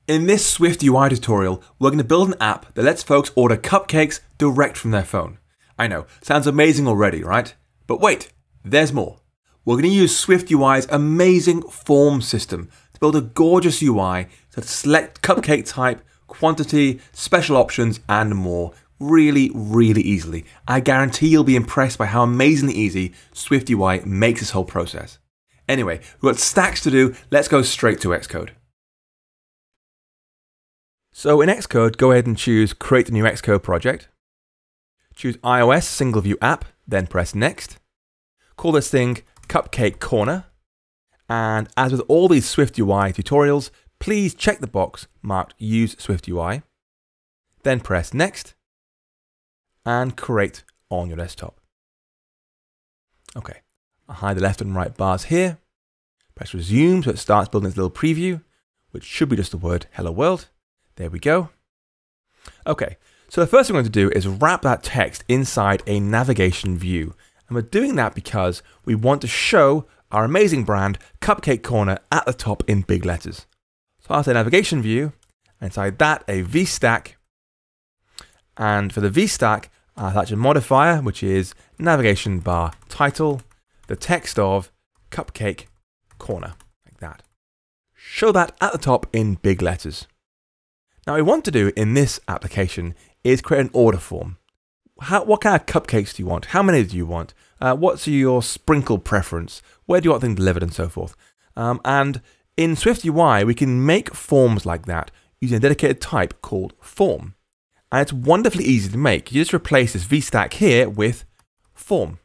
In this SwiftUI tutorial, we're going to build an app that lets folks order cupcakes direct from their phone. I know, sounds amazing already, right? But wait, there's more. We're going to use SwiftUI's amazing form system to build a gorgeous UI that select cupcake type, quantity, special options, and more really easily. I guarantee you'll be impressed by how amazingly easy SwiftUI makes this whole process. Anyway, we've got stacks to do. Let's go straight to Xcode. So in Xcode, go ahead and choose Create a new Xcode project. Choose iOS Single View App, then press Next. Call this thing Cupcake Corner. And as with all these SwiftUI tutorials, please check the box marked Use SwiftUI. Then press Next and create on your desktop. Okay, I'll hide the left and right bars here. Press Resume so it starts building its little preview, which should be just the word Hello World. There we go. Okay, so the first thing we're going to do is wrap that text inside a navigation view. And we're doing that because we want to show our amazing brand, Cupcake Corner, at the top in big letters. So I'll say navigation view, and inside that a VStack. And for the VStack, I'll attach a modifier, which is navigation bar title, the text of Cupcake Corner, like that. Show that at the top in big letters. Now, what we want to do in this application is create an order form. What kind of cupcakes do you want? How many do you want? What's your sprinkle preference? Where do you want things delivered and so forth? And in SwiftUI, we can make forms like that using a dedicated type called form. And it's wonderfully easy to make. You just replace this VStack here with form.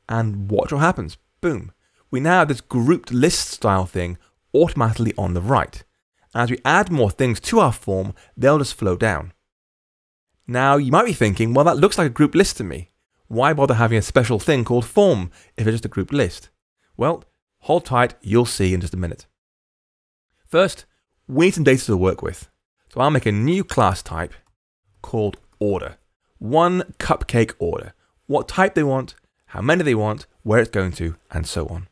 And watch what happens. Boom. We now have this grouped list style thing automatically on the right. As we add more things to our form, they'll just flow down. Now, you might be thinking, well, that looks like a group list to me. Why bother having a special thing called form if it's just a group list? Well, hold tight, you'll see in just a minute. First, we need some data to work with. So I'll make a new class type called order. One cupcake order. What type they want, how many they want, where it's going to, and so on.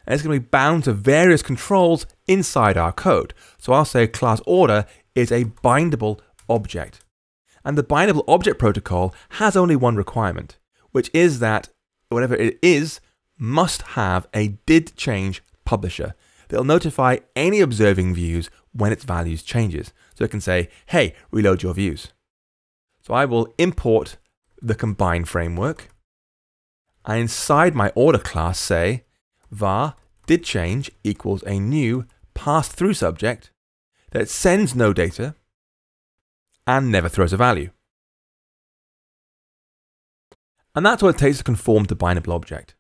And it's going to be bound to various controls inside our code. So I'll say class order is a bindable object. And the bindable object protocol has only one requirement, which is that whatever it is must have a did change publisher that'll notify any observing views when its values changes. So it can say, hey, reload your views. So I will import the combine framework. And inside my order class say, var didChange equals a new passed through subject that sends no data and never throws a value. And that's what it takes to conform to Bindable Object.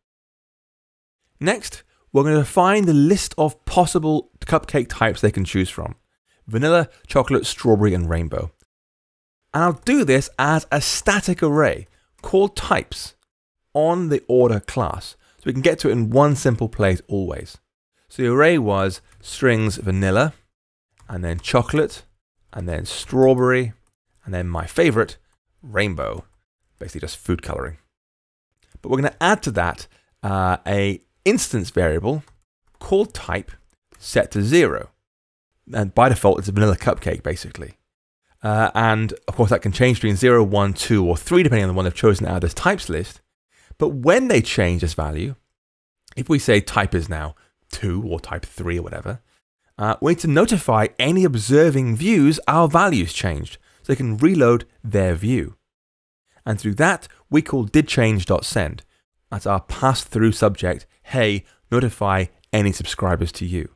Next, we're going to define the list of possible cupcake types they can choose from: vanilla, chocolate, strawberry, and rainbow. And I'll do this as a static array called types on the order class. So we can get to it in one simple place always. So the array was strings vanilla, and then chocolate, and then strawberry, and then my favorite, rainbow. Basically just food coloring. But we're going to add to that a instance variable called type set to 0. And by default, it's a vanilla cupcake, basically. And of course, that can change between 0, 1, 2, or 3, depending on the one they've chosen out of this types list. But when they change this value, if we say type is now 2 or type 3 or whatever, we need to notify any observing views our values changed so they can reload their view. And through that, we call didChange.send. That's our pass-through subject. Hey, notify any subscribers to you.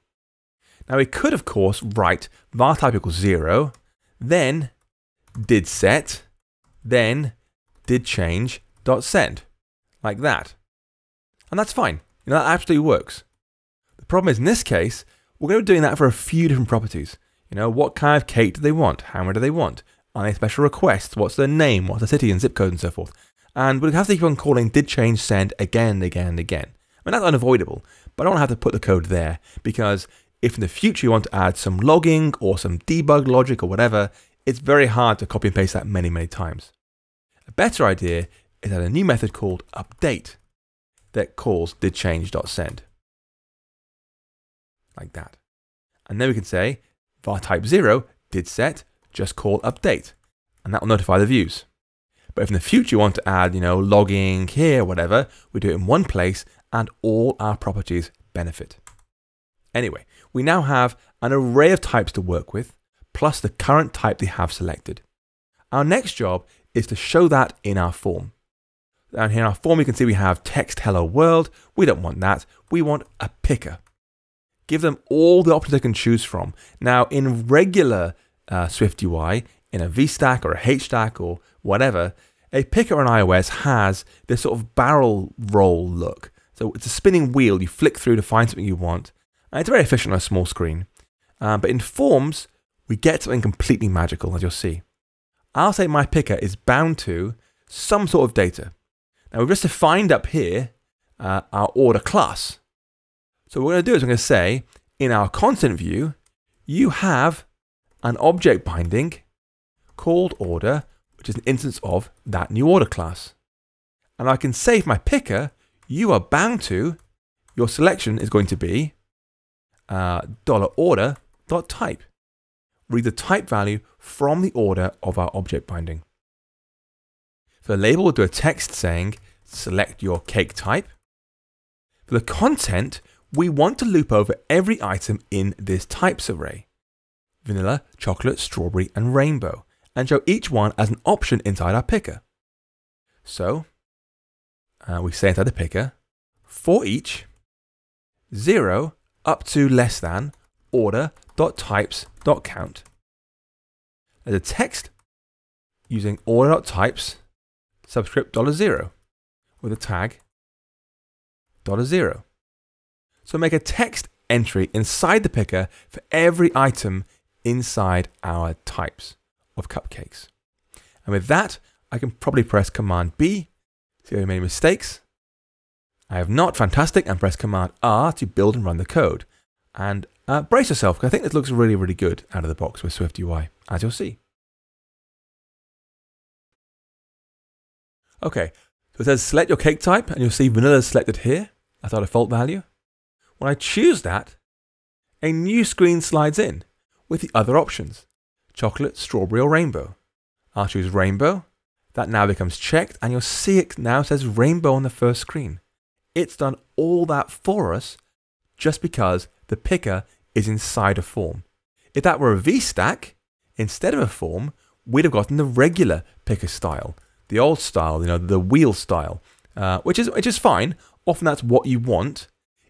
Now we could, of course, write var type equals 0, then didSet, then didChange.send. Like that. And that's fine. That absolutely works. The problem is in this case, we're going to be doing that for a few different properties. What kind of cake do they want? How many do they want? Are they special requests? What's their name? What's the city and zip code and so forth? And we'll have to keep on calling didChangeSend again and again and again. I mean, that's unavoidable, but I don't have to put the code there because if in the future you want to add some logging or some debug logic or whatever, it's very hard to copy and paste that many times. A better idea is add a new method called update that calls didChange.send. Like that. And then we can say var type 0 did set, just call update, and that will notify the views. But if in the future you want to add, logging here, whatever, we do it in one place and all our properties benefit. Anyway, we now have an array of types to work with, plus the current type they have selected. Our next job is to show that in our form. Down here in our form, you can see we have text hello world. We don't want that. We want a picker. Give them all the options they can choose from. Now, in regular SwiftUI, in a VStack or a HStack or whatever, a picker on iOS has this sort of barrel roll look. So it's a spinning wheel. You flick through to find something you want. And it's very efficient on a small screen. But in forms, we get something completely magical, as you'll see. I'll say my picker is bound to some sort of data. Now we've just defined up here our order class. So what we're going to do is we're going to say, in our content view, you have an object binding called order, which is an instance of that new order class. And I can say for my picker, you are bound to, your selection is going to be $order.type. Read the type value from the order of our object binding. For the label, we'll do a text saying, select your cake type. For the content, we want to loop over every item in this types array. Vanilla, chocolate, strawberry, and rainbow, and show each one as an option inside our picker. So, we say inside the picker, for each, 0 up to less than order.types.count. As a text, using order.types subscript $0 with a tag $0. So make a text entry inside the picker for every item inside our types of cupcakes. And with that, I can probably press Command B, see if I made mistakes. I have not, fantastic, and press Command R to build and run the code. And brace yourself, because I think this looks really, really good out of the box with SwiftUI, as you'll see. Okay, so it says select your cake type, and you'll see vanilla is selected here. That's our default value. When I choose that, a new screen slides in with the other options, chocolate, strawberry, or rainbow. I'll choose rainbow. That now becomes checked, and you'll see it now says rainbow on the first screen. It's done all that for us just because the picker is inside a form. If that were a VStack, instead of a form, we'd have gotten the regular picker style, the old style, the wheel style, which is fine. Often that's what you want.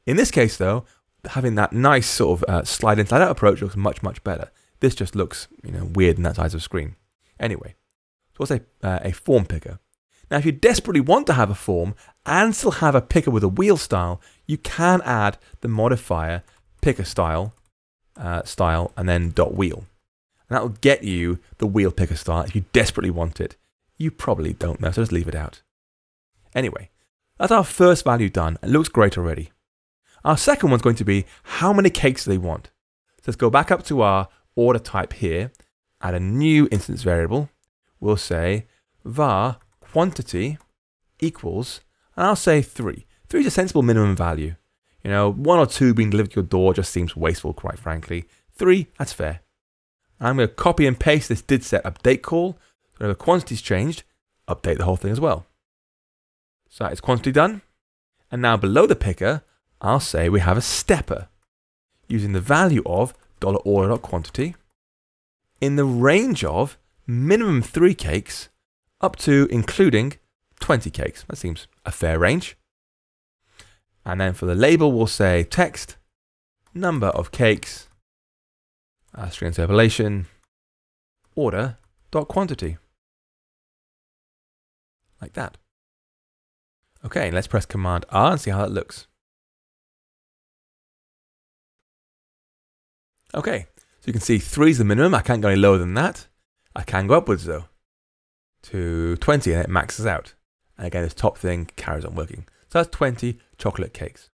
In this case, though, having that nice sort of slide in, slide out approach looks much, much better. This just looks, weird in that size of screen. Anyway, so we'll say a form picker. Now, if you desperately want to have a form and still have a picker with a wheel style, you can add the modifier picker style, and then .wheel. And that will get you the wheel picker style if you desperately want it. You probably don't know, so just leave it out. Anyway, that's our first value done. It looks great already. Our second one's going to be how many cakes do they want. So let's go back up to our order type here, add a new instance variable. We'll say var quantity equals, and I'll say 3. 3 is a sensible minimum value. 1 or 2 being delivered to your door just seems wasteful, quite frankly. 3, that's fair. I'm going to copy and paste this did set update call. So whenever quantity's changed, update the whole thing as well. So that is quantity done. And now below the picker, I'll say we have a stepper using the value of $order.quantity in the range of minimum 3 cakes up to including 20 cakes. That seems a fair range. And then for the label, we'll say text, number of cakes, string interpolation, order.quantity. Like that. Okay, let's press Command R and see how that looks. Okay, so you can see 3 is the minimum. I can't go any lower than that. I can go upwards though to 20 and it maxes out. And again, this top thing carries on working. So that's 20 chocolate cakes.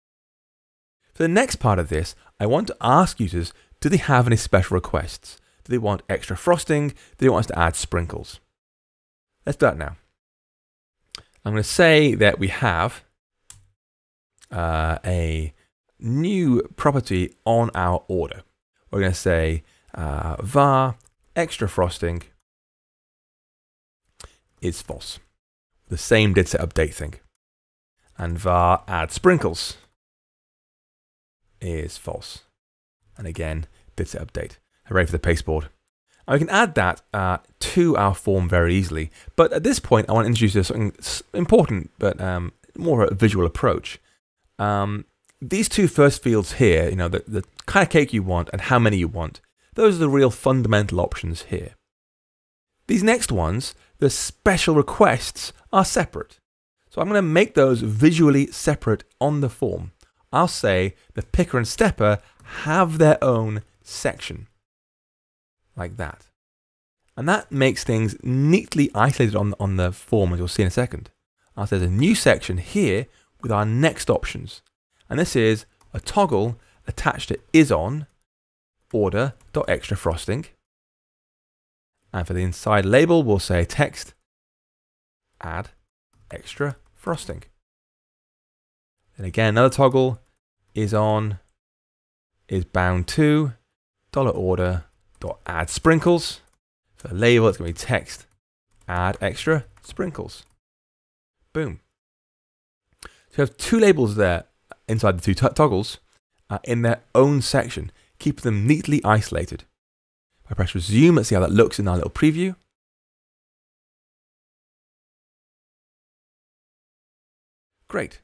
For the next part of this, I want to ask users, do they have any special requests? Do they want extra frosting? Do they want us to add sprinkles? Let's do that now. I'm going to say that we have a new property on our order. We're going to say var extra frosting is false. The same did set update thing. And var add sprinkles is false. And again, did set update. Hooray for the pasteboard. And we can add that to our form very easily. But at this point, I want to introduce something important, but more a visual approach. These two first fields here, you know, the kind of cake you want and how many you want, those are the real fundamental options here. These next ones, the special requests, are separate. So I'm going to make those visually separate on the form. I'll say the picker and stepper have their own section, like that. And that makes things neatly isolated on the form, as you'll see in a second. I'll say there's a new section here with our next options. And this is a toggle attached to isOn order.extraFrosting. And for the inside label, we'll say text add extra frosting. And again, another toggle is bound to $order.add sprinkles. For the label, it's going to be text add extra sprinkles. Boom. So you have two labels there inside the two toggles in their own section, keep them neatly isolated. If I press resume, let's see how that looks in our little preview. Great.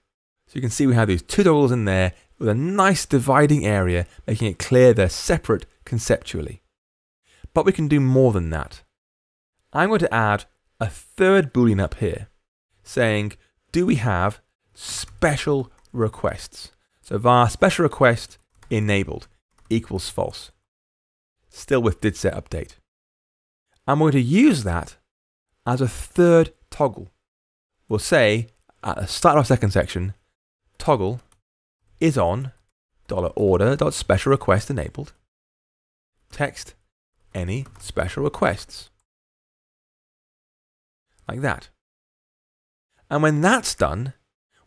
So you can see we have these two toggles in there with a nice dividing area, making it clear they're separate conceptually. But we can do more than that. I'm going to add a third Boolean up here, saying, do we have special requests? So var special request enabled equals false. Still with did set update. I'm going to use that as a third toggle. We'll say at the start of our second section, toggle isOn $order.specialRequest enabled. Text any special requests. Like that. And when that's done,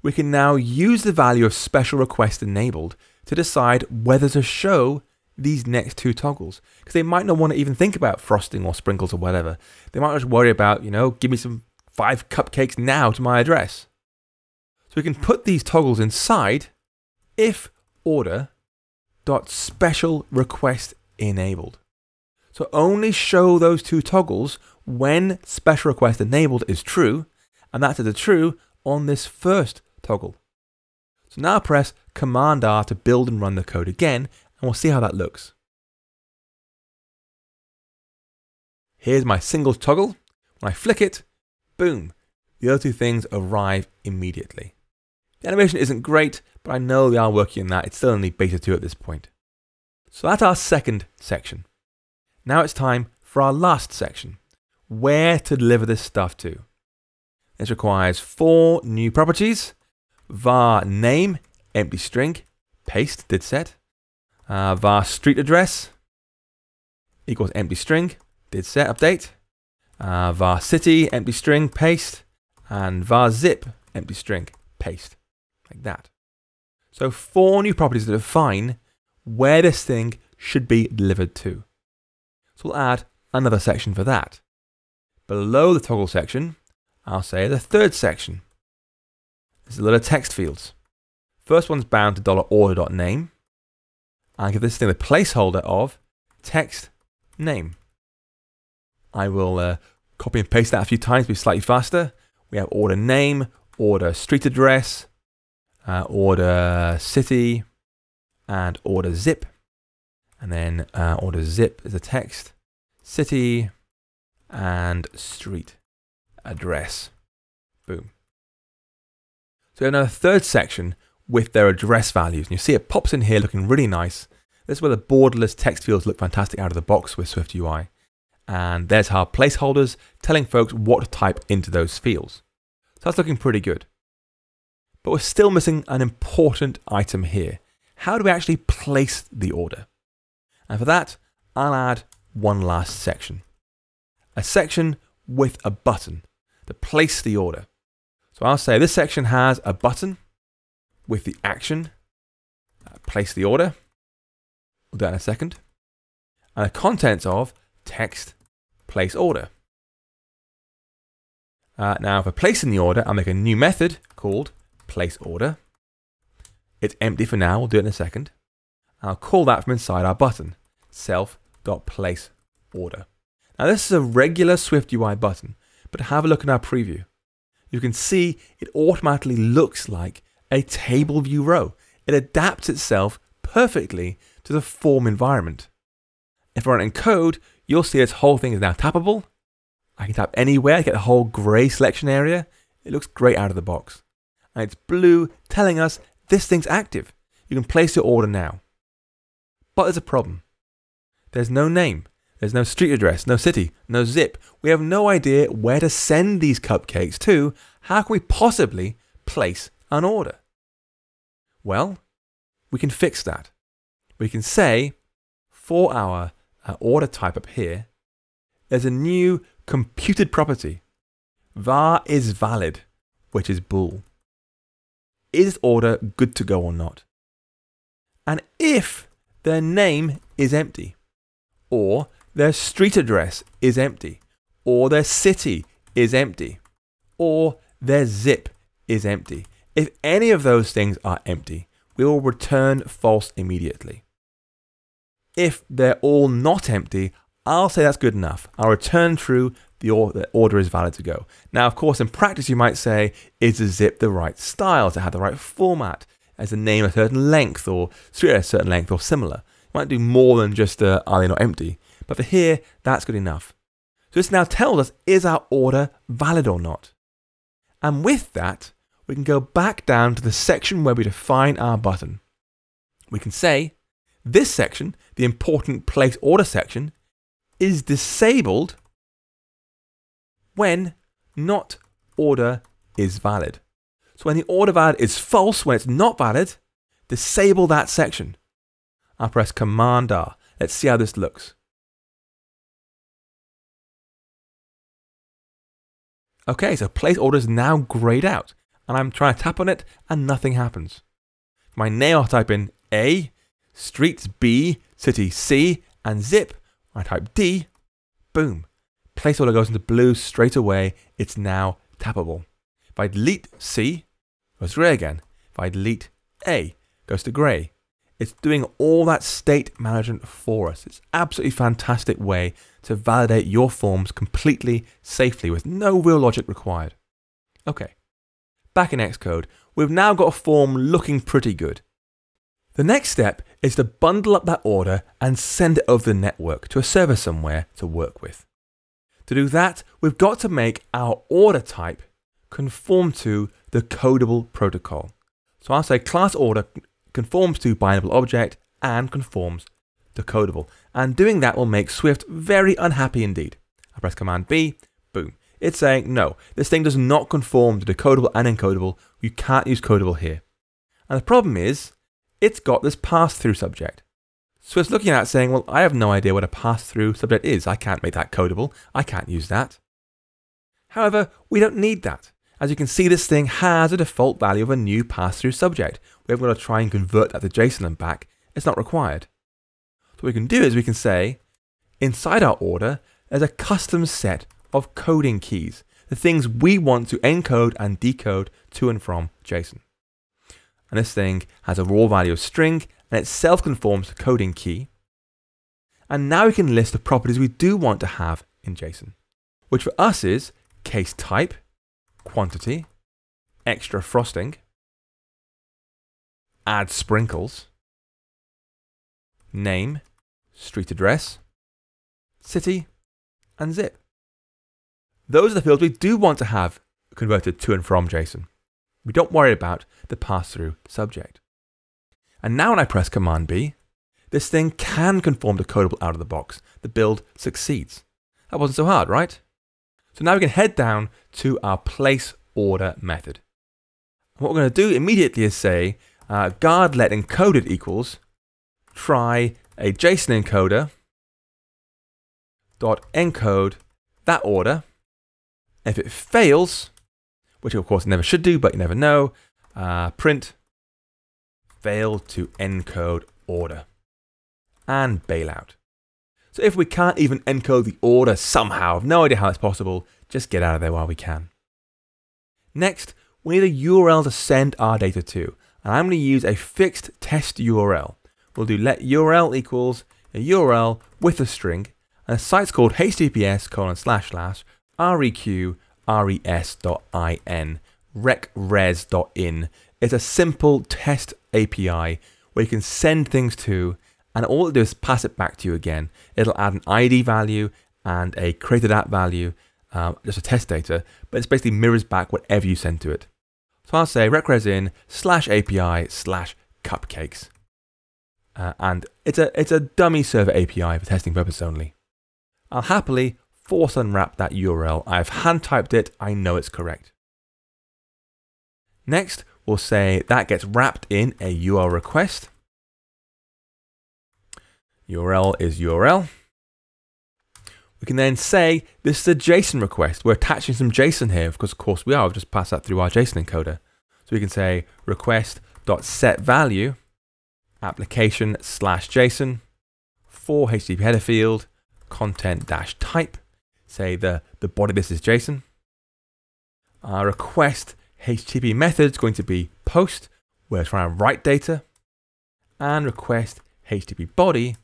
we can now use the value of special request enabled to decide whether to show these next two toggles. Because they might not want to even think about frosting or sprinkles or whatever. They might just worry about, you know, give me some 5 cupcakes now to my address. So we can put these toggles inside if order.specialRequest enabled. So only show those two toggles when special request enabled is true, and that is a true on this first toggle. So now press Command R to build and run the code again, and we'll see how that looks. Here's my single toggle. When I flick it, boom, the other two things arrive immediately. The animation isn't great, but I know they are working on that. It's still only beta 2 at this point. So that's our second section. Now it's time for our last section, where to deliver this stuff to. This requires 4 new properties: var name, empty string, paste, did set, var street address equals empty string, did set, update, var city, empty string, paste, and var zip, empty string, paste, like that. So 4 new properties that define where this thing should be delivered to. So we'll add another section for that. Below the toggle section, I'll say the third section. This is a little text fields. First one's bound to $order.name. I'll give this thing a placeholder of text name. I will copy and paste that a few times to be slightly faster. We have order name, order street address, order city, and order zip. And then order zip is a text, city, and street address. Boom. So we have another third section with their address values. And you see it pops in here looking really nice. This is where the borderless text fields look fantastic out of the box with SwiftUI. And there's our placeholders telling folks what to type into those fields. So that's looking pretty good. But we're still missing an important item here. How do we actually place the order? And for that, I'll add one last section. A section with a button to place the order. So I'll say this section has a button with the action, place the order. We'll do that in a second. And the contents of text place order. Now for placing the order, I'll make a new method called place order. It's empty for now, we'll do it in a second. I'll call that from inside our button, self.placeOrder. Now this is a regular SwiftUI button, but have a look at our preview. You can see it automatically looks like a table view row. It adapts itself perfectly to the form environment. If I run it in code, you'll see this whole thing is now tappable. I can tap anywhere, get the whole grey selection area. It looks great out of the box. And it's blue telling us this thing's active. You can place your order now. But there's a problem. There's no name. There's no street address, no city, no zip. We have no idea where to send these cupcakes to. How can we possibly place an order? Well, we can fix that. We can say for our order type up here, there's a new computed property, var is valid, which is bool. Is this order good to go or not? And if their name is empty, or their street address is empty, or their city is empty, or their zip is empty, if any of those things are empty, we will return false immediately. If they're all not empty, I'll say that's good enough. I'll return true, the order is valid to go. Now, of course, in practice, you might say, is the zip the right style to have the right format? Is the name a certain length or street address a certain length or similar? You might do more than just are they not empty? But for here, that's good enough. So this now tells us, is our order valid or not? And with that, we can go back down to the section where we define our button. We can say, this section, the important place order section, is disabled when not order is valid. So when the order valid is false, when it's not valid, disable that section. I'll press Command R. Let's see how this looks. Okay, so place order is now grayed out, and I'm trying to tap on it and nothing happens. For my name, I'll type in A, streets B, city C, and zip. I type D, boom. Place order goes into blue straight away. It's now tappable. If I delete C, it goes grey again. If I delete A, it goes to grey. It's doing all that state management for us. It's an absolutely fantastic way to validate your forms completely safely with no real logic required. Okay, back in Xcode, we've now got a form looking pretty good. The next step is to bundle up that order and send it over the network to a server somewhere to work with. To do that, we've got to make our order type conform to the codable protocol. So I'll say class order conforms to Bindable Object and conforms to codable. And doing that will make Swift very unhappy indeed. I press Command B, boom. It's saying, no, this thing does not conform to decodable and encodable. You can't use codable here. And the problem is, it's got this pass-through subject. Swift's looking at it saying, well, I have no idea what a pass-through subject is. I can't make that codable. I can't use that. However, we don't need that. As you can see, this thing has a default value of a new pass-through subject. We haven't got to try and convert that to JSON and back. It's not required. So what we can do is we can say, inside our order, there's a custom set of coding keys, the things we want to encode and decode to and from JSON. And this thing has a raw value of string, and it self-conforms to coding key. And now we can list the properties we do want to have in JSON, which for us is case type, quantity, extra frosting, add sprinkles, name, street address, city, and zip. Those are the fields we do want to have converted to and from JSON. We don't worry about the pass-through subject. And now when I press Command B, this thing can conform to codable out of the box. The build succeeds. That wasn't so hard, right? So now we can head down to our place order method. And what we're going to do immediately is say guard let encoded equals try a JSON encoder dot encode that order. If it fails, which of course never should do, but you never know, print failed to encode order and bailout. So if we can't even encode the order somehow, I've no idea how it's possible, just get out of there while we can. Next, we need a URL to send our data to. And I'm going to use a fixed test URL. We'll do let URL equals a URL with a string. And the site's called https://reqres.in, recres.in. It's a simple test API where you can send things to, and all it'll do is pass it back to you again. It'll add an ID value and a created app value, just a test data, but it basically mirrors back whatever you send to it. So I'll say recres_in/API/cupcakes. And it's a dummy server API for testing purposes only. I'll happily force unwrap that URL. I've hand typed it, I know it's correct. Next, we'll say that gets wrapped in a URL request. URL is URL. We can then say this is a JSON request. We're attaching some JSON here because of course we are. We've just passed that through our JSON encoder. So we can say request.setValue application/JSON for HTTP header field content-type. Say the body of this is JSON. Our request HTTP method is going to be post. We're trying to write data. And request HTTP body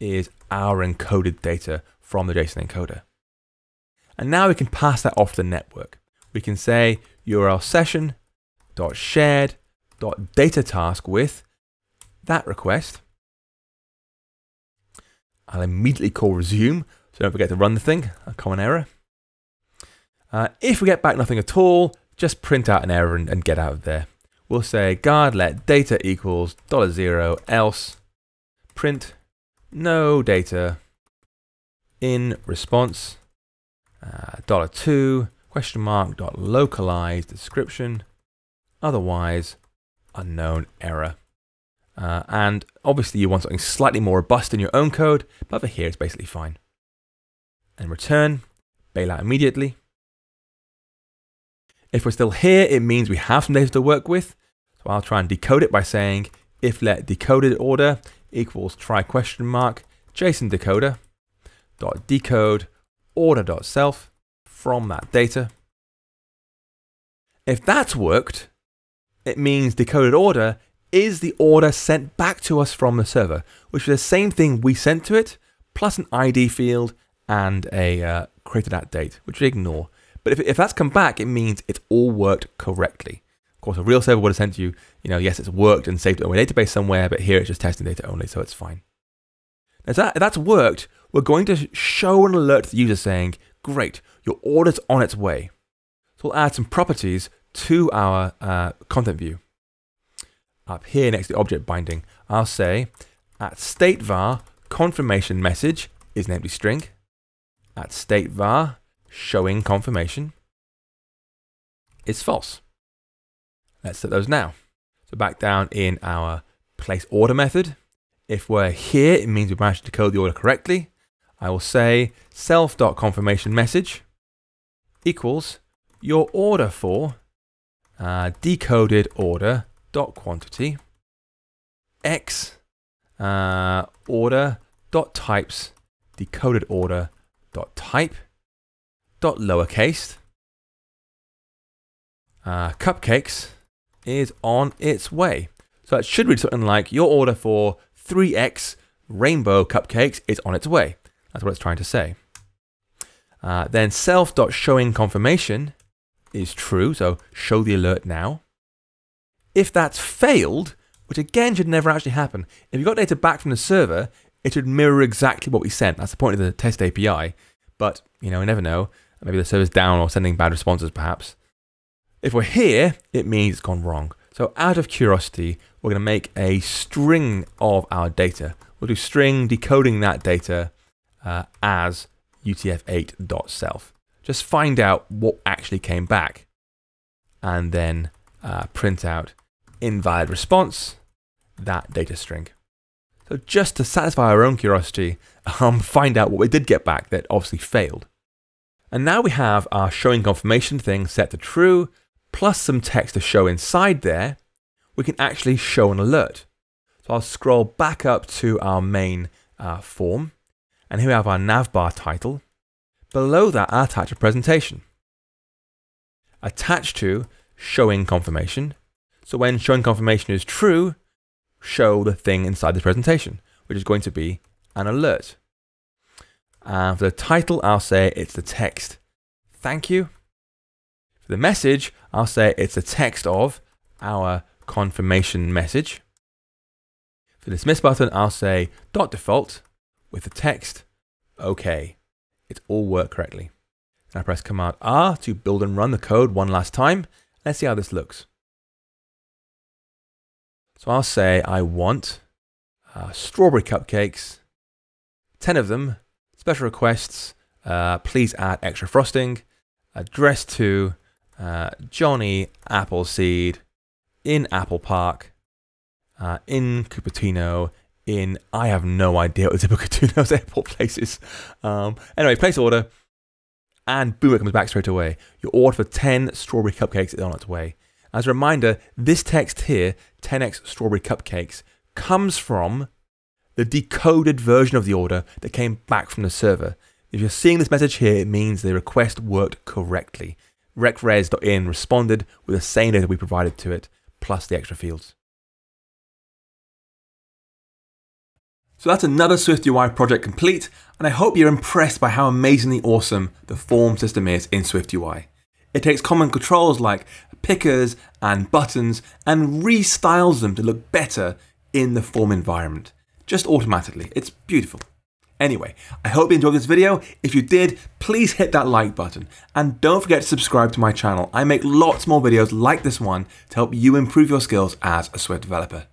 is our encoded data from the JSON encoder. And now we can pass that off to the network. We can say URLSession.shared.dataTask with that request. I'll immediately call resume, so don't forget to run the thing, a common error. If we get back nothing at all, just print out an error and get out of there. We'll say guard let data equals $0 else print no data in response $2 $localized description otherwise unknown error. And obviously you want something slightly more robust in your own code, but over here it's basically fine. And return, bail out immediately. If we're still here, it means we have some data to work with. So I'll try and decode it by saying if let decoded order equals try JSON decoder dot decode order.self from that data. If that's worked, it means decoded order is the order sent back to us from the server, which is the same thing we sent to it, plus an ID field and a created at date, which we ignore. But if that's come back, it means it's all worked correctly. Of course, a real server would have sent you, yes, it's worked and saved it on a database somewhere, but here it's just testing data only, so it's fine. Now, if that's worked, we're going to show an alert to the user saying, great, your order's on its way. So we'll add some properties to our content view. Up here next to the object binding, I'll say at state var confirmation message is an empty string. At state var showing confirmation is false. Let's set those now. So back down in our place order method, if we're here, it means we've managed to decode the order correctly. I will say self.confirmation message equals your order for decoded order dot quantity x order dot types decoded order dot type dot lowercase cupcakes is on its way. So it should read something like your order for 3x rainbow cupcakes is on its way. That's what it's trying to say. Then self.showing confirmation is true, so show the alert now. If that's failed, which again should never actually happen, if you got data back from the server, it should mirror exactly what we sent. That's the point of the test API. But, we never know. Maybe the server's down or sending bad responses, perhaps. If we're here, it means it's gone wrong. So out of curiosity, we're going to make a string of our data. We'll do string decoding that data as utf8.self. Just find out what actually came back. And then print out invalid response, that data string. So just to satisfy our own curiosity, find out what we did get back that obviously failed. And now we have our showing confirmation thing set to true, plus some text to show inside there. We can actually show an alert. So I'll scroll back up to our main form. And here we have our navbar title. Below that, I'll attach a presentation. Attached to showing confirmation. So when showing confirmation is true, show the thing inside the presentation, which is going to be an alert. And for the title, I'll say it's the text, thank you. For the message, I'll say it's the text of our confirmation message. For the dismiss button, I'll say .default with the text, okay. It all worked correctly. And I press Command R to build and run the code one last time. Let's see how this looks. So I'll say I want strawberry cupcakes, 10 of them, special requests, please add extra frosting, addressed to Johnny Appleseed in Apple Park, in Cupertino, in, I have no idea what the typical Cupertino's airport place is. Anyway, place order, and boom, it comes back straight away. Your order for 10 strawberry cupcakes is on its way. As a reminder, this text here, 10x strawberry cupcakes, comes from the decoded version of the order that came back from the server. If you're seeing this message here, it means the request worked correctly. recres.in responded with the same data we provided to it, plus the extra fields. So that's another SwiftUI project complete, and I hope you're impressed by how amazingly awesome the form system is in SwiftUI. It takes common controls like pickers and buttons and restyles them to look better in the form environment, just automatically. It's beautiful. Anyway, I hope you enjoyed this video. If you did, please hit that like button, and don't forget to subscribe to my channel. I make lots more videos like this one to help you improve your skills as a Swift developer.